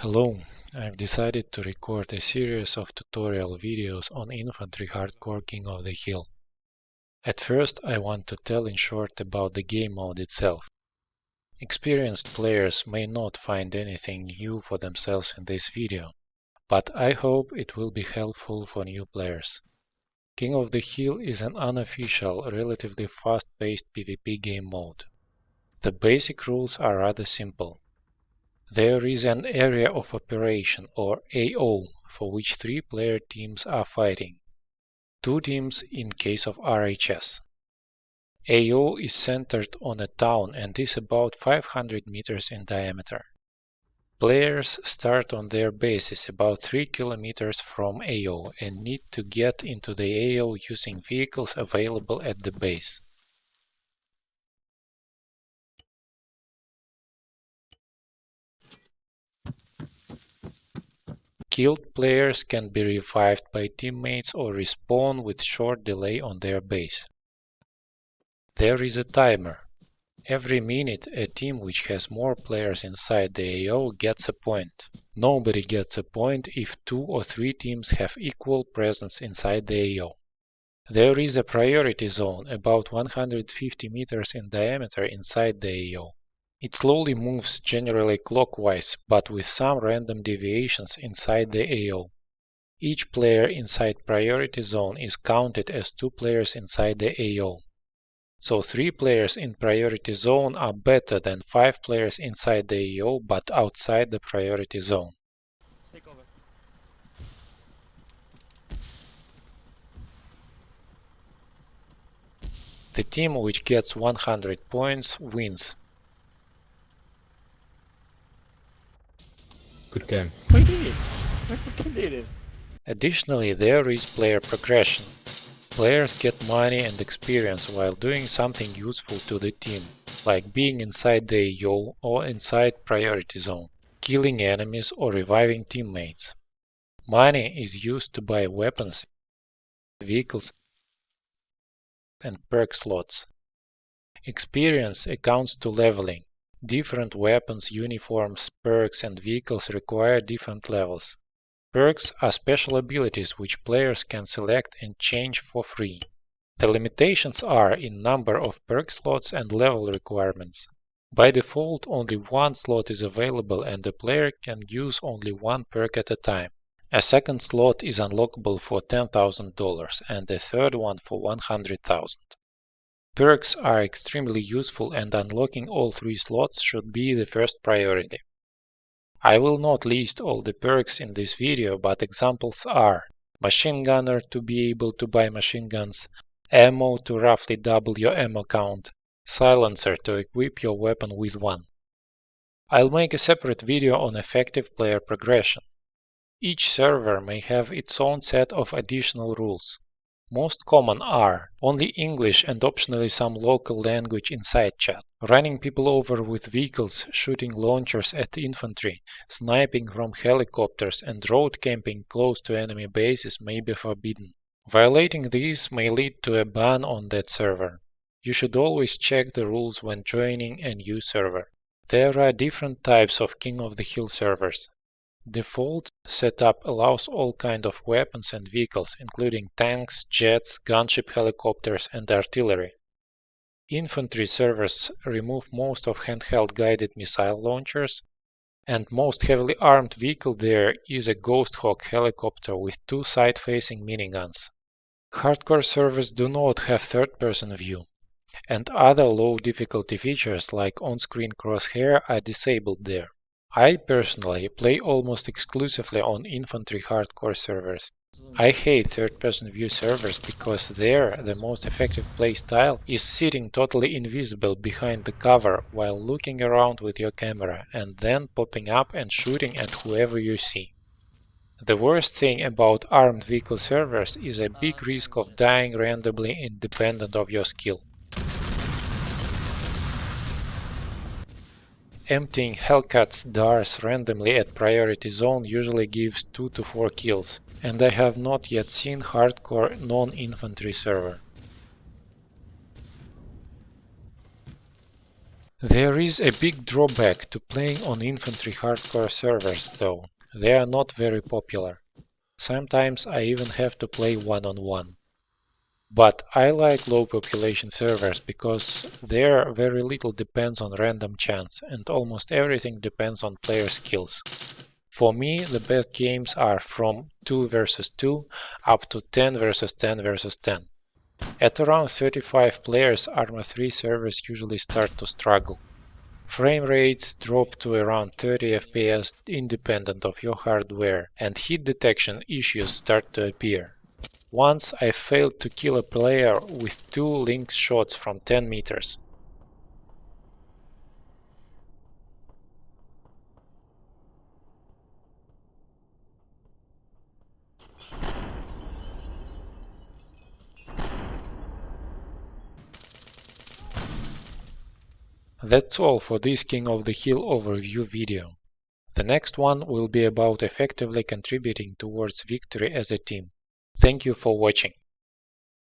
Hello, I've decided to record a series of tutorial videos on Infantry Hardcore King of the Hill. At first, I want to tell in short about the game mode itself. Experienced players may not find anything new for themselves in this video, but I hope it will be helpful for new players. King of the Hill is an unofficial, relatively fast-paced PvP game mode. The basic rules are rather simple. There is an area of operation, or AO, for which 3 player teams are fighting. 2 teams in case of RHS. AO is centered on a town and is about 500 meters in diameter. Players start on their bases about 3 kilometers from AO and need to get into the AO using vehicles available at the base. Killed players can be revived by teammates or respawn with short delay on their base. There is a timer. Every minute a team which has more players inside the AO gets a point. Nobody gets a point if 2 or 3 teams have equal presence inside the AO. There is a priority zone about 150 meters in diameter inside the AO. It slowly moves generally clockwise, but with some random deviations inside the AO. Each player inside priority zone is counted as 2 players inside the AO. So 3 players in priority zone are better than 5 players inside the AO but outside the priority zone. Take over. The team which gets 100 points wins. Good game. I did it! I fucking did it! Additionally, there is player progression. Players get money and experience while doing something useful to the team, like being inside the AO or inside priority zone, killing enemies or reviving teammates. Money is used to buy weapons, vehicles and perk slots. Experience accounts to leveling. Different weapons, uniforms, perks and vehicles require different levels. Perks are special abilities which players can select and change for free. The limitations are in number of perk slots and level requirements. By default, only 1 slot is available and the player can use only 1 perk at a time. A second slot is unlockable for $10,000 and a third one for $100,000. Perks are extremely useful and unlocking all 3 slots should be the first priority. I will not list all the perks in this video, but examples are machine gunner to be able to buy machine guns, ammo to roughly double your ammo count, silencer to equip your weapon with 1. I'll make a separate video on effective player progression. Each server may have its own set of additional rules. Most common are only English and optionally some local language inside chat, running people over with vehicles, shooting launchers at infantry, sniping from helicopters and road camping close to enemy bases may be forbidden. Violating these may lead to a ban on that server. You should always check the rules when joining a new server. There are different types of King of the Hill servers. Default setup allows all kinds of weapons and vehicles, including tanks, jets, gunship helicopters and artillery. Infantry servers remove most of handheld guided missile launchers, and most heavily armed vehicle there is a Ghost Hawk helicopter with 2 side-facing miniguns. Hardcore servers do not have third-person view, and other low difficulty features like on-screen crosshair are disabled there. I personally play almost exclusively on infantry hardcore servers. I hate third-person view servers because there the most effective play style is sitting totally invisible behind the cover while looking around with your camera and then popping up and shooting at whoever you see. The worst thing about armed vehicle servers is a big risk of dying randomly independent of your skill. Emptying Hellcat's DARs randomly at priority zone usually gives 2 to 4 kills, and I have not yet seen hardcore non-infantry server. There is a big drawback to playing on infantry hardcore servers though. They are not very popular. Sometimes I even have to play one-on-one. But I like low population servers because there very little depends on random chance and almost everything depends on player skills. For me, the best games are from 2 versus 2 up to 10 versus 10 versus 10. At around 35 players, Arma 3 servers usually start to struggle. Frame rates drop to around 30 FPS independent of your hardware, and hit detection issues start to appear. Once I failed to kill a player with 2 lynx shots from 10 meters. That's all for this King of the Hill overview video. The next one will be about effectively contributing towards victory as a team. Thank you for watching.